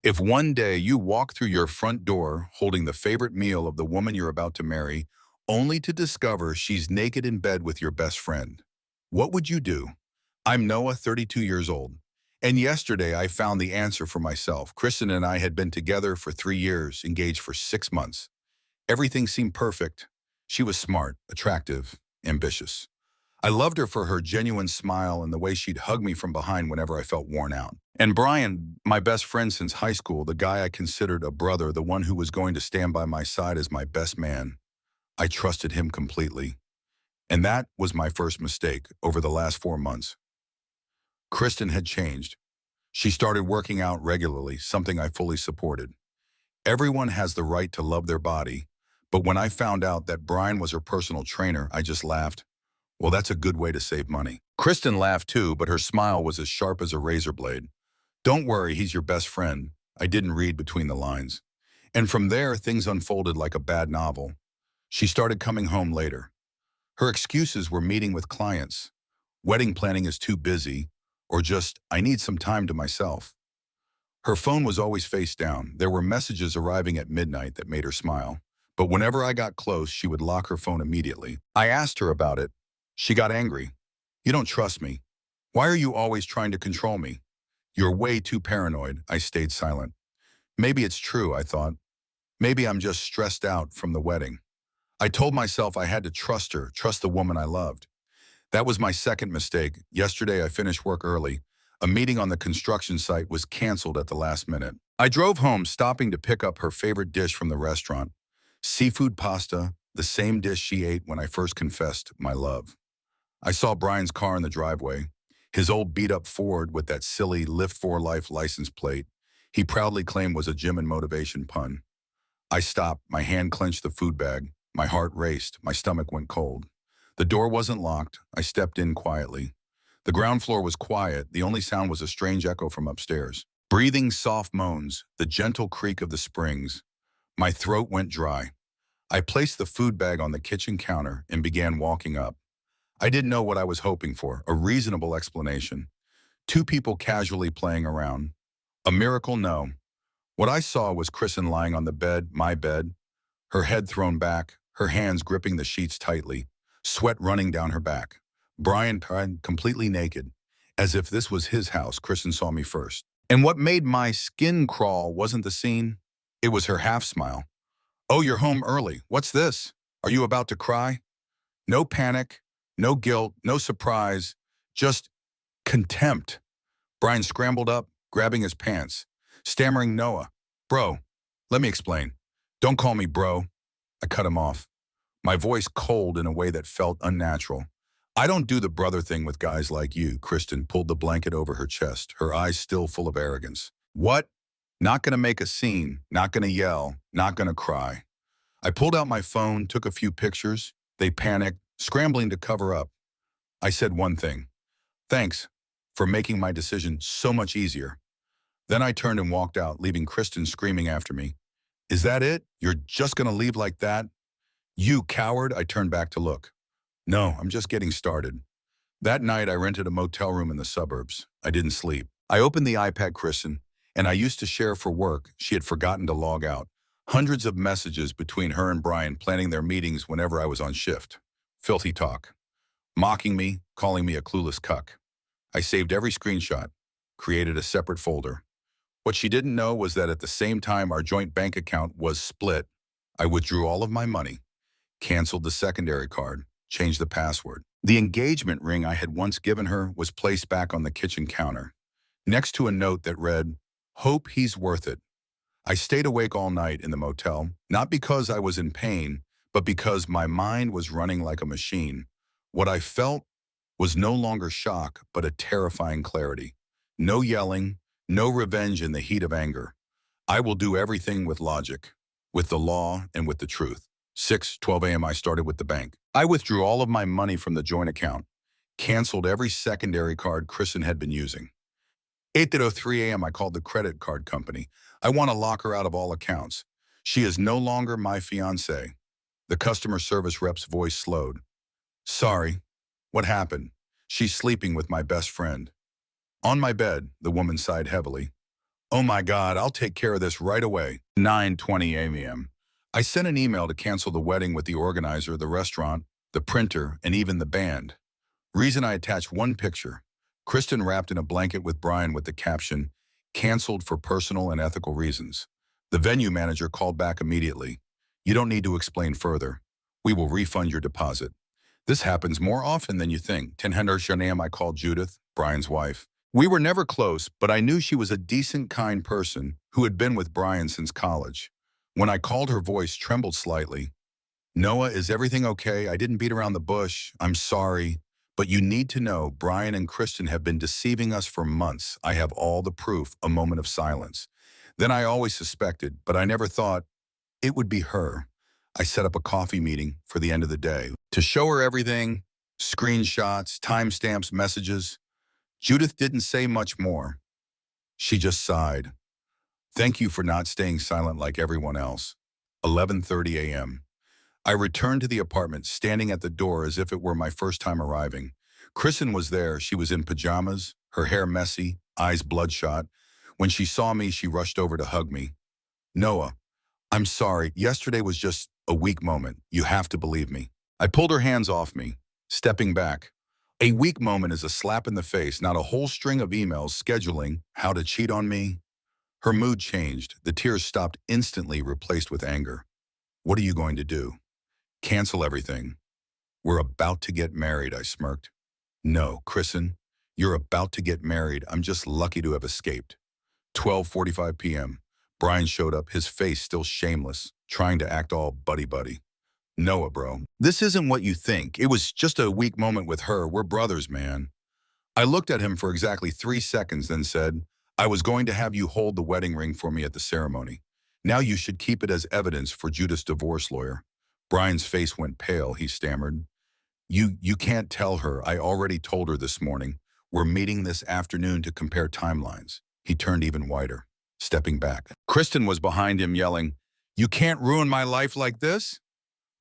If one day you walk through your front door holding the favorite meal of the woman you're about to marry, only to discover she's naked in bed with your best friend, what would you do? I'm Noah, 32 years old. And yesterday I found the answer for myself. Kristen and I had been together for 3 years, engaged for 6 months. Everything seemed perfect. She was smart, attractive, ambitious. I loved her for her genuine smile and the way she'd hug me from behind whenever I felt worn out. And Brian, my best friend since high school, the guy I considered a brother, the one who was going to stand by my side as my best man, I trusted him completely. And that was my first mistake over the last 4 months. Kristen had changed. She started working out regularly, something I fully supported. Everyone has the right to love their body, but when I found out that Brian was her personal trainer, I just laughed. Well, that's a good way to save money. Kristen laughed too, but her smile was as sharp as a razor blade. Don't worry, he's your best friend. I didn't read between the lines. And from there, things unfolded like a bad novel. She started coming home later. Her excuses were meeting with clients, wedding planning is too busy, or just, I need some time to myself. Her phone was always face down. There were messages arriving at midnight that made her smile. But whenever I got close, she would lock her phone immediately. I asked her about it. She got angry. You don't trust me. Why are you always trying to control me? You're way too paranoid. I stayed silent. Maybe it's true, I thought. Maybe I'm just stressed out from the wedding. I told myself I had to trust her, trust the woman I loved. That was my second mistake. Yesterday, I finished work early. A meeting on the construction site was canceled at the last minute. I drove home, stopping to pick up her favorite dish from the restaurant. Seafood pasta, the same dish she ate when I first confessed my love. I saw Brian's car in the driveway, his old beat-up Ford with that silly Lift for Life license plate he proudly claimed was a gym and motivation pun. I stopped, my hand clenched the food bag, my heart raced, my stomach went cold. The door wasn't locked. I stepped in quietly. The ground floor was quiet. The only sound was a strange echo from upstairs. Breathing soft moans, the gentle creak of the springs. My throat went dry. I placed the food bag on the kitchen counter and began walking up. I didn't know what I was hoping for, a reasonable explanation. Two people casually playing around. A miracle, no. What I saw was Kristen lying on the bed, my bed, her head thrown back, her hands gripping the sheets tightly, sweat running down her back. Brian completely naked, as if this was his house. Kristen saw me first. And what made my skin crawl wasn't the scene, it was her half smile. Oh, you're home early. What's this? Are you about to cry? No panic, no guilt, no surprise, just contempt. Brian scrambled up, grabbing his pants, stammering, Noah, bro, let me explain. Don't call me bro. I cut him off, my voice cold in a way that felt unnatural. I don't do the brother thing with guys like you. Kristen pulled the blanket over her chest, her eyes still full of arrogance. What? Not gonna make a scene, not gonna yell, not gonna cry. I pulled out my phone, took a few pictures. They panicked, scrambling to cover up. I said one thing. Thanks for making my decision so much easier. Then I turned and walked out, leaving Kristen screaming after me. Is that it? You're just gonna leave like that? You coward, I turned back to look. No, I'm just getting started. That night, I rented a motel room in the suburbs. I didn't sleep. I opened the iPad Kristen, and I used to share for work. She had forgotten to log out. Hundreds of messages between her and Brian planning their meetings whenever I was on shift. Filthy talk. Mocking me, calling me a clueless cuck. I saved every screenshot, created a separate folder. What she didn't know was that at the same time our joint bank account was split, I withdrew all of my money, canceled the secondary card, changed the password. The engagement ring I had once given her was placed back on the kitchen counter, next to a note that read, "Hope he's worth it." I stayed awake all night in the motel, not because I was in pain, but because my mind was running like a machine. What I felt was no longer shock, but a terrifying clarity. No yelling, no revenge in the heat of anger. I will do everything with logic, with the law, and with the truth. 6:12 a.m. I started with the bank. I withdrew all of my money from the joint account, canceled every secondary card Kristen had been using. 8:03 a.m. I called the credit card company. I want to lock her out of all accounts. She is no longer my fiancée. The customer service rep's voice slowed. Sorry. What happened? She's sleeping with my best friend. On my bed, the woman sighed heavily. Oh my God, I'll take care of this right away. 9:20 a.m. I sent an email to cancel the wedding with the organizer, the restaurant, the printer, and even the band. Reason I attached one picture. Kristen wrapped in a blanket with Brian with the caption, "Canceled for personal and ethical reasons." The venue manager called back immediately. "You don't need to explain further. We will refund your deposit." This happens more often than you think. Tenhender Shanam, I called Judith, Brian's wife. We were never close, but I knew she was a decent, kind person who had been with Brian since college. When I called, her voice trembled slightly. "Noah, is everything okay? I didn't beat around the bush. I'm sorry. But you need to know Brian and Kristen have been deceiving us for months. I have all the proof." A moment of silence. "Then I always suspected, but I never thought it would be her." I set up a coffee meeting for the end of the day to show her everything, screenshots, timestamps, messages. Judith didn't say much more. She just sighed. "Thank you for not staying silent like everyone else." 11:30 a.m. I returned to the apartment, standing at the door as if it were my first time arriving. Kristen was there. She was in pajamas, her hair messy, eyes bloodshot. When she saw me, she rushed over to hug me. "Noah, I'm sorry. Yesterday was just a weak moment. You have to believe me." I pulled her hands off me, stepping back. A weak moment is a slap in the face, not a whole string of emails scheduling how to cheat on me. Her mood changed. The tears stopped instantly, replaced with anger. "What are you going to do? Cancel everything?" "We're about to get married," I smirked. "No, Kristen, you're about to get married. I'm just lucky to have escaped." 12:45 p.m. Brian showed up, his face still shameless, trying to act all buddy-buddy. "Noah, bro, this isn't what you think. It was just a weak moment with her. We're brothers, man." I looked at him for exactly 3 seconds, then said, "I was going to have you hold the wedding ring for me at the ceremony. Now you should keep it as evidence for Judith's divorce lawyer." Brian's face went pale. He stammered, You can't tell her. I already told her this morning. We're meeting this afternoon to compare timelines." He turned even whiter, stepping back. Kristen was behind him, yelling, "You can't ruin my life like this.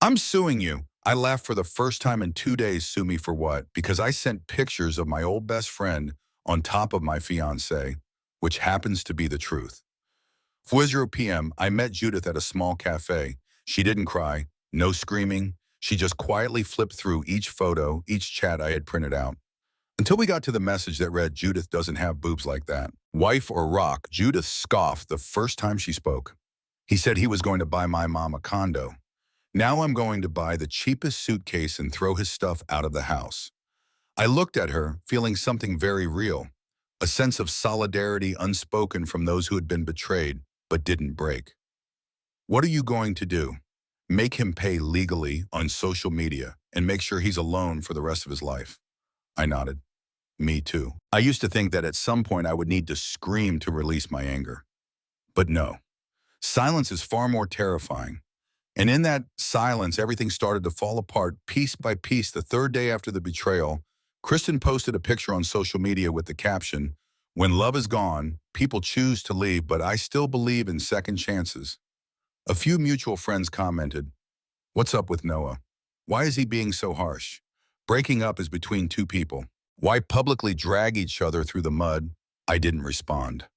I'm suing you." I laughed. For the first time in 2 days. Sue me for what? Because I sent pictures of my old best friend on top of my fiancée, which happens to be the truth. 4:00 p.m. I met Judith at a small cafe. She didn't cry, no screaming. She just quietly flipped through each photo, each chat I had printed out. Until we got to the message that read, "Judith doesn't have boobs like that. Wife or rock?" Judith scoffed the first time she spoke. "He said he was going to buy my mom a condo. Now I'm going to buy the cheapest suitcase and throw his stuff out of the house." I looked at her, feeling something very real, a sense of solidarity unspoken from those who had been betrayed but didn't break. "What are you going to do? Make him pay legally on social media and make sure he's alone for the rest of his life?" I nodded. "Me too." I used to think that at some point I would need to scream to release my anger. But no, silence is far more terrifying. And in that silence, everything started to fall apart piece by piece. The third day after the betrayal, Kristen posted a picture on social media with the caption, "When love is gone, people choose to leave, but I still believe in second chances." A few mutual friends commented, "What's up with Noah? Why is he being so harsh? Breaking up is between two people. Why publicly drag each other through the mud?" I didn't respond.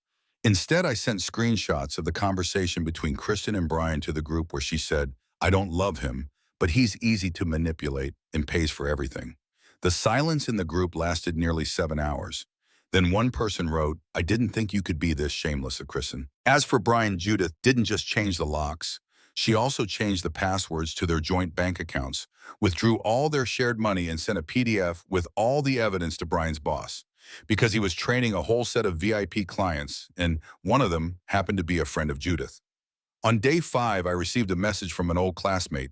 Instead, I sent screenshots of the conversation between Kristen and Brian to the group where she said, "I don't love him, but he's easy to manipulate and pays for everything." The silence in the group lasted nearly 7 hours. Then one person wrote, "I didn't think you could be this shameless," of Kristen. As for Brian, Judith didn't just change the locks. She also changed the passwords to their joint bank accounts, withdrew all their shared money, and sent a PDF with all the evidence to Brian's boss, because he was training a whole set of VIP clients, and one of them happened to be a friend of Judith. On day 5, I received a message from an old classmate.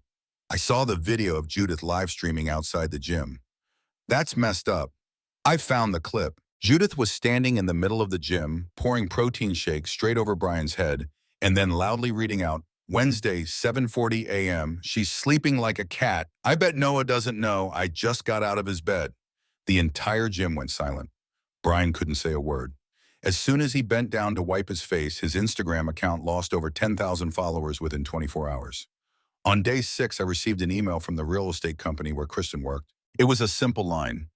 I saw the video of Judith live streaming outside the gym. "That's messed up." I found the clip. Judith was standing in the middle of the gym, pouring protein shakes straight over Brian's head, and then loudly reading out, "Wednesday, 7:40 a.m. She's sleeping like a cat. I bet Noah doesn't know I just got out of his bed." The entire gym went silent. Brian couldn't say a word. As soon as he bent down to wipe his face, his Instagram account lost over 10,000 followers within 24 hours. On day 6, I received an email from the real estate company where Kristen worked. It was a simple line.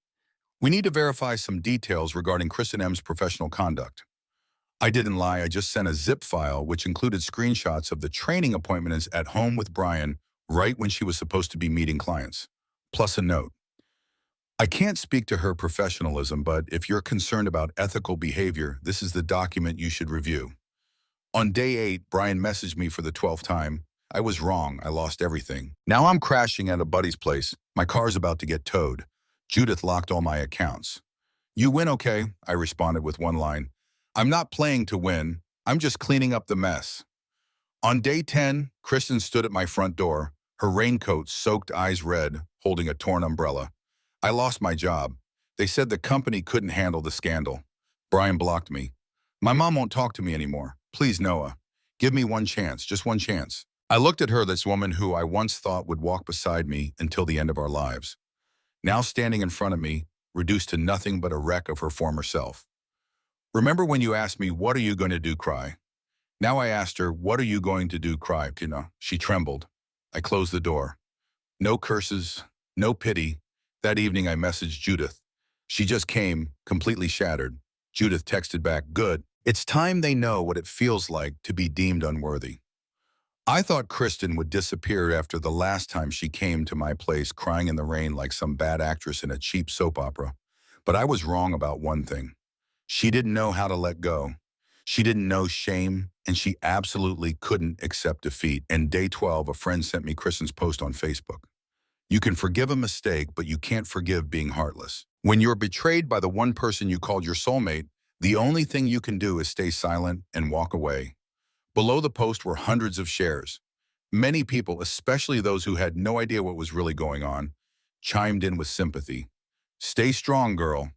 "We need to verify some details regarding Kristen M's professional conduct." I didn't lie, I just sent a zip file which included screenshots of the training appointments at home with Brian right when she was supposed to be meeting clients. Plus a note. I can't speak to her professionalism, but if you're concerned about ethical behavior, this is the document you should review. On day 8, Brian messaged me for the 12th time. I was wrong, I lost everything. Now I'm crashing at a buddy's place. My car's about to get towed. Judith locked all my accounts. You win, okay? I responded with one line. I'm not playing to win. I'm just cleaning up the mess. On day 10, Kristen stood at my front door, her raincoat soaked eyes red, holding a torn umbrella. I lost my job. They said the company couldn't handle the scandal. Brian blocked me. My mom won't talk to me anymore. Please, Noah. Give me one chance, just one chance. I looked at her, this woman who I once thought would walk beside me until the end of our lives. Now standing in front of me, reduced to nothing but a wreck of her former self. Remember when you asked me, what are you going to do, cry? Now I asked her, what are you going to do, cry? She trembled. I closed the door. No curses, no pity. That evening I messaged Judith. She just came, completely shattered. Judith texted back, good. It's time they know what it feels like to be deemed unworthy. I thought Kristen would disappear after the last time she came to my place crying in the rain like some bad actress in a cheap soap opera. But I was wrong about one thing. She didn't know how to let go. She didn't know shame, and she absolutely couldn't accept defeat. And day 12, a friend sent me Kristen's post on Facebook. You can forgive a mistake, but you can't forgive being heartless. When you're betrayed by the one person you called your soulmate, the only thing you can do is stay silent and walk away. Below the post were hundreds of shares. Many people, especially those who had no idea what was really going on, chimed in with sympathy. Stay strong, girl.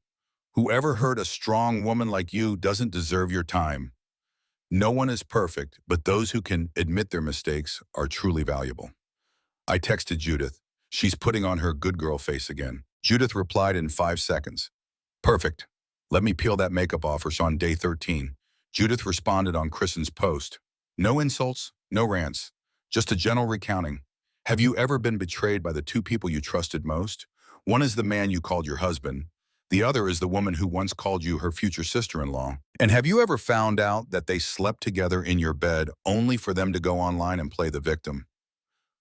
Whoever hurt a strong woman like you doesn't deserve your time. No one is perfect, but those who can admit their mistakes are truly valuable. I texted Judith. She's putting on her good girl face again. Judith replied in 5 seconds. Perfect. Let me peel that makeup off her. On day 13, Judith responded on Kristen's post. No insults, no rants, just a gentle recounting. Have you ever been betrayed by the two people you trusted most? One is the man you called your husband. The other is the woman who once called you her future sister-in-law. And have you ever found out that they slept together in your bed only for them to go online and play the victim?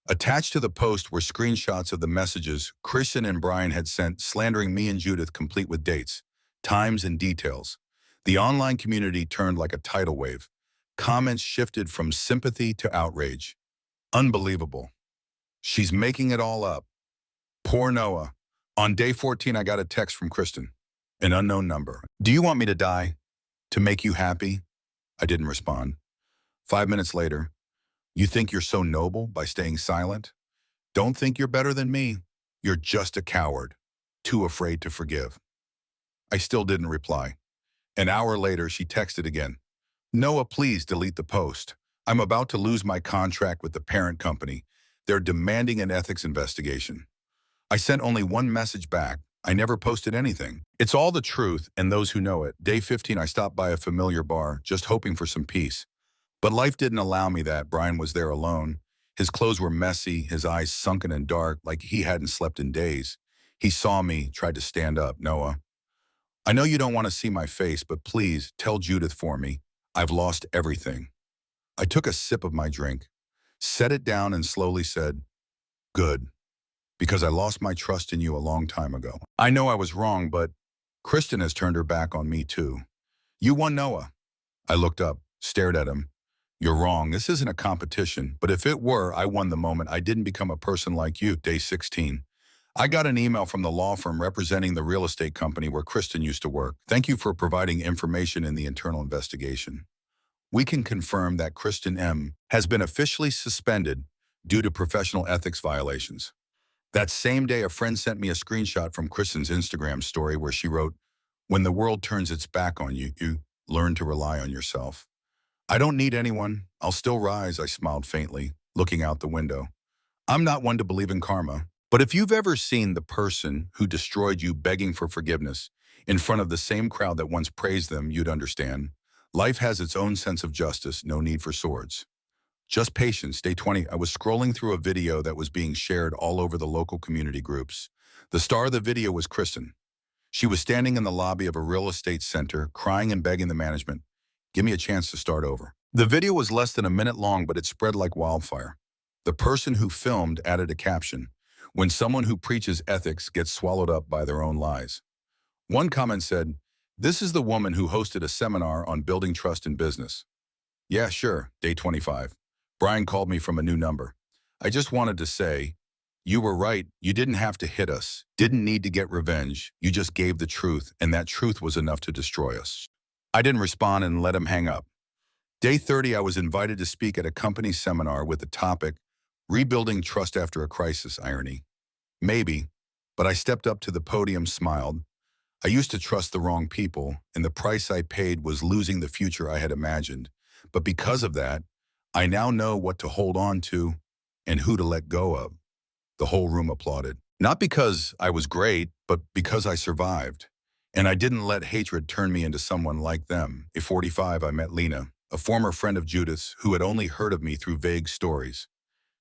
Attached to the post were screenshots of the messages Kristen and Brian had sent slandering me and Judith, complete with dates, times, and details. The online community turned like a tidal wave. Comments shifted from sympathy to outrage. Unbelievable. She's making it all up. Poor Noah. On day 14, I got a text from Kristen, an unknown number. Do you want me to die? To make you happy? I didn't respond. 5 minutes later, you think you're so noble by staying silent? Don't think you're better than me. You're just a coward, too afraid to forgive. I still didn't reply. An hour later, she texted again. Noah, please delete the post. I'm about to lose my contract with the parent company. They're demanding an ethics investigation. I sent only one message back. I never posted anything. It's all the truth and those who know it. Day 15, I stopped by a familiar bar, just hoping for some peace. But life didn't allow me that. Brian was there alone. His clothes were messy, his eyes sunken and dark, like he hadn't slept in days. He saw me, tried to stand up. Noah, I know you don't want to see my face, but please tell Judith for me. I've lost everything. I took a sip of my drink, set it down, and slowly said, good. Because I lost my trust in you a long time ago. I know I was wrong, but Kristen has turned her back on me too. You won, Noah. I looked up, stared at him. You're wrong. This isn't a competition, but if it were, I won the moment I didn't become a person like you. Day 16. I got an email from the law firm representing the real estate company where Kristen used to work. Thank you for providing information in the internal investigation. We can confirm that Kristen M. has been officially suspended due to professional ethics violations. That same day, a friend sent me a screenshot from Kristen's Instagram story where she wrote, when the world turns its back on you, you learn to rely on yourself. I don't need anyone. I'll still rise, I smiled faintly, looking out the window. I'm not one to believe in karma, but if you've ever seen the person who destroyed you begging for forgiveness in front of the same crowd that once praised them, you'd understand. Life has its own sense of justice, no need for swords. Just patience. Day 20, I was scrolling through a video that was being shared all over the local community groups. The star of the video was Kristen. She was standing in the lobby of a real estate center, crying and begging the management, Give me a chance to start over. The video was less than a minute long, but it spread like wildfire. The person who filmed added a caption, "When someone who preaches ethics gets swallowed up by their own lies." One comment said, "This is the woman who hosted a seminar on building trust in business." Yeah, sure, day 25. Brian called me from a new number. I just wanted to say, you were right. You didn't have to hit us. Didn't need to get revenge. You just gave the truth, and that truth was enough to destroy us. I didn't respond and let him hang up. Day 30, I was invited to speak at a company seminar with the topic, Rebuilding Trust After a Crisis, irony. Maybe, but I stepped up to the podium, smiled. I used to trust the wrong people, and the price I paid was losing the future I had imagined. But because of that, I now know what to hold on to and who to let go of. The whole room applauded. Not because I was great, but because I survived. And I didn't let hatred turn me into someone like them. At 45, I met Lena, a former friend of Judith's who had only heard of me through vague stories.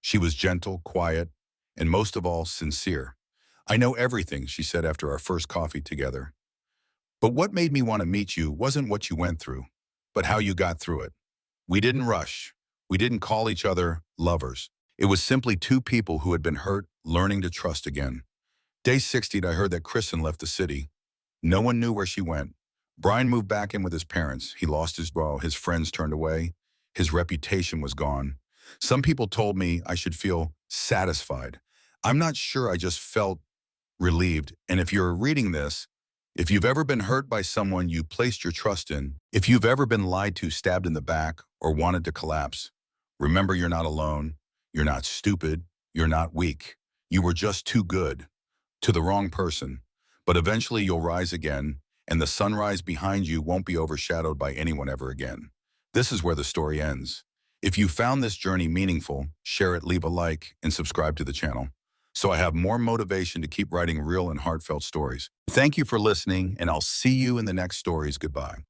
She was gentle, quiet, and most of all, sincere. "I know everything," she said after our first coffee together. "But what made me want to meet you wasn't what you went through, but how you got through it. We didn't rush. We didn't call each other lovers. It was simply two people who had been hurt, learning to trust again." Day 60, I heard that Kristen left the city. No one knew where she went. Brian moved back in with his parents. He lost his bro. His friends turned away. His reputation was gone. Some people told me I should feel satisfied. I'm not sure, I just felt relieved. And if you're reading this, if you've ever been hurt by someone you placed your trust in, if you've ever been lied to, stabbed in the back, or wanted to collapse, remember you're not alone. You're not stupid. You're not weak. You were just too good to the wrong person. But eventually you'll rise again, and the sunrise behind you won't be overshadowed by anyone ever again. This is where the story ends. If you found this journey meaningful, share it, leave a like, and subscribe to the channel, so I have more motivation to keep writing real and heartfelt stories. Thank you for listening, and I'll see you in the next stories. Goodbye.